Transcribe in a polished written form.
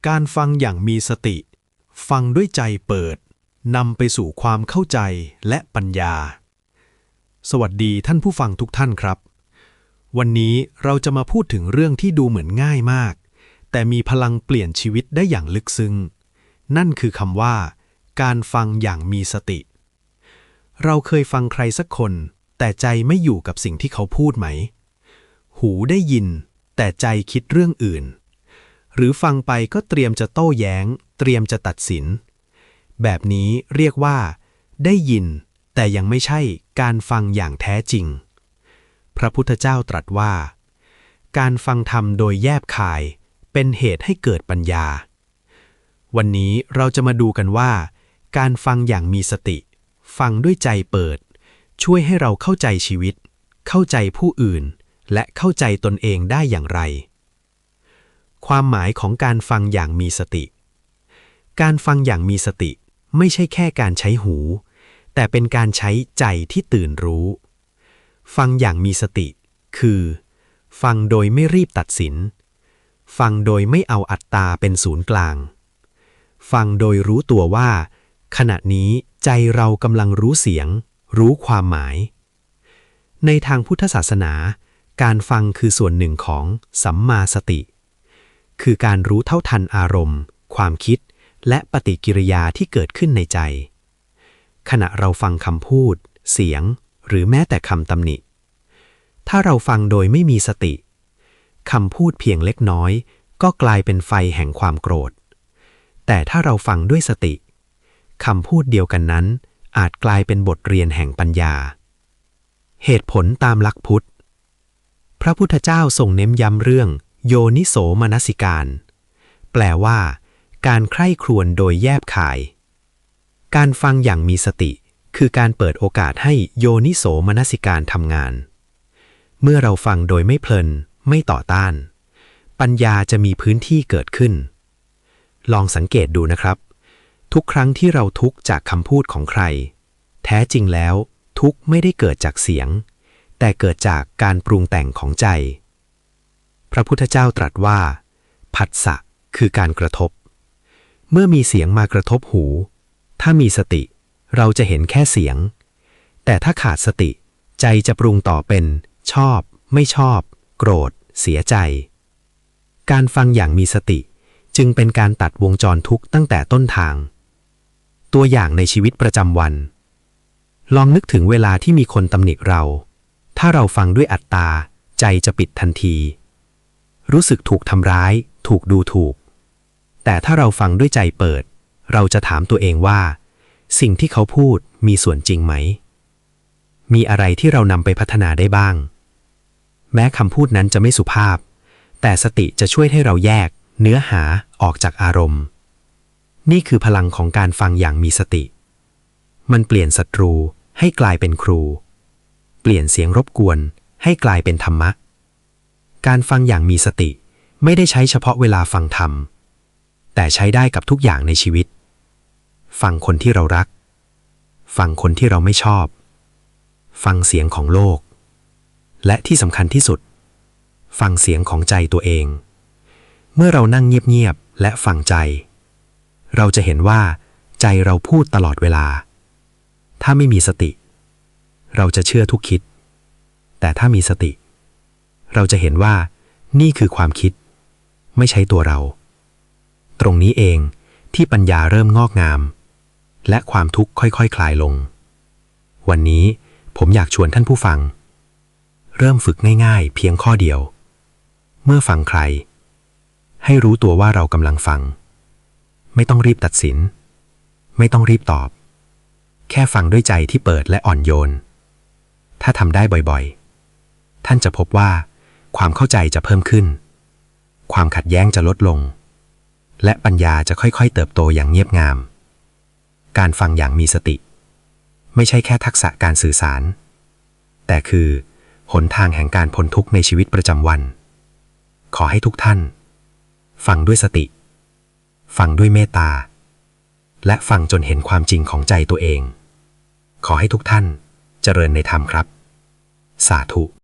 การฟังอย่างมีสติฟังด้วยใจเปิดนำไปสู่ความเข้าใจและปัญญาสวัสดีท่านผู้ฟังทุกท่านครับวันนี้เราจะมาพูดถึงเรื่องที่ดูเหมือนง่ายมากแต่มีพลังเปลี่ยนชีวิตได้อย่างลึกซึ้งนั่นคือคำว่าการฟังอย่างมีสติเราเคยฟังใครสักคนแต่ใจไม่อยู่กับสิ่งที่เขาพูดไหมหูได้ยินแต่ใจคิดเรื่องอื่นหรือฟังไปก็เตรียมจะโต้แย้งเตรียมจะตัดสินแบบนี้เรียกว่าได้ยินแต่ยังไม่ใช่การฟังอย่างแท้จริงพระพุทธเจ้าตรัสว่าการฟังธรรมโดยแยบคายเป็นเหตุให้เกิดปัญญาวันนี้เราจะมาดูกันว่าการฟังอย่างมีสติฟังด้วยใจเปิดช่วยให้เราเข้าใจชีวิตเข้าใจผู้อื่นและเข้าใจตนเองได้อย่างไรความหมายของการฟังอย่างมีสติการฟังอย่างมีสติไม่ใช่แค่การใช้หูแต่เป็นการใช้ใจที่ตื่นรู้ฟังอย่างมีสติคือฟังโดยไม่รีบตัดสินฟังโดยไม่เอาอัตตาเป็นศูนย์กลางฟังโดยรู้ตัวว่าขณะนี้ใจเรากำลังรู้เสียงรู้ความหมายในทางพุทธศาสนาการฟังคือส่วนหนึ่งของสัมมาสติคือการรู้เท่าทันอารมณ์ความคิดและปฏิกิริยาที่เกิดขึ้นในใจขณะเราฟังคำพูดเสียงหรือแม้แต่คำตำหนิถ้าเราฟังโดยไม่มีสติคำพูดเพียงเล็กน้อยก็กลายเป็นไฟแห่งความโกรธแต่ถ้าเราฟังด้วยสติคำพูดเดียวกันนั้นอาจกลายเป็นบทเรียนแห่งปัญญาเหตุผลตามหลักพุทธพระพุทธเจ้าทรงเน้นย้ำเรื่องโยนิโสมนสิการแปลว่าการใคร่ครวญโดยแยบคายการฟังอย่างมีสติคือการเปิดโอกาสให้โยนิโสมนสิการทำงานเมื่อเราฟังโดยไม่เพลินไม่ต่อต้านปัญญาจะมีพื้นที่เกิดขึ้นลองสังเกตดูนะครับทุกครั้งที่เราทุกข์จากคำพูดของใครแท้จริงแล้วทุกข์ไม่ได้เกิดจากเสียงแต่เกิดจากการปรุงแต่งของใจพระพุทธเจ้าตรัสว่าผัสสะคือการกระทบเมื่อมีเสียงมากระทบหูถ้ามีสติเราจะเห็นแค่เสียงแต่ถ้าขาดสติใจจะปรุงต่อเป็นชอบไม่ชอบโกรธเสียใจการฟังอย่างมีสติจึงเป็นการตัดวงจรทุกข์ตั้งแต่ต้นทางตัวอย่างในชีวิตประจำวันลองนึกถึงเวลาที่มีคนตำหนิเราถ้าเราฟังด้วยอัตตาใจจะปิดทันทีรู้สึกถูกทำร้ายถูกดูถูกแต่ถ้าเราฟังด้วยใจเปิดเราจะถามตัวเองว่าสิ่งที่เขาพูดมีส่วนจริงไหมมีอะไรที่เรานำไปพัฒนาได้บ้างแม้คำพูดนั้นจะไม่สุภาพแต่สติจะช่วยให้เราแยกเนื้อหาออกจากอารมณ์นี่คือพลังของการฟังอย่างมีสติมันเปลี่ยนศัตรูให้กลายเป็นครูเปลี่ยนเสียงรบกวนให้กลายเป็นธรรมะการฟังอย่างมีสติไม่ได้ใช้เฉพาะเวลาฟังธรรมแต่ใช้ได้กับทุกอย่างในชีวิตฟังคนที่เรารักฟังคนที่เราไม่ชอบฟังเสียงของโลกและที่สำคัญที่สุดฟังเสียงของใจตัวเองเมื่อเรานั่งเงียบๆและฟังใจเราจะเห็นว่าใจเราพูดตลอดเวลาถ้าไม่มีสติเราจะเชื่อทุกคิดแต่ถ้ามีสติเราจะเห็นว่านี่คือความคิดไม่ใช่ตัวเราตรงนี้เองที่ปัญญาเริ่มงอกงามและความทุกข์ค่อยๆ คลายลงวันนี้ผมอยากชวนท่านผู้ฟังเริ่มฝึกง่ายๆเพียงข้อเดียวเมื่อฟังใครให้รู้ตัวว่าเรากำลังฟังไม่ต้องรีบตัดสินไม่ต้องรีบตอบแค่ฟังด้วยใจที่เปิดและอ่อนโยนถ้าทำได้บ่อยๆท่านจะพบว่าความเข้าใจจะเพิ่มขึ้นความขัดแย้งจะลดลงและปัญญาจะค่อยๆเติบโตอย่างเงียบงามการฟังอย่างมีสติไม่ใช่แค่ทักษะการสื่อสารแต่คือหนทางแห่งการพ้นทุกข์ในชีวิตประจำวันขอให้ทุกท่านฟังด้วยสติฟังด้วยเมตตาและฟังจนเห็นความจริงของใจตัวเองขอให้ทุกท่านเจริญในธรรมครับสาธุ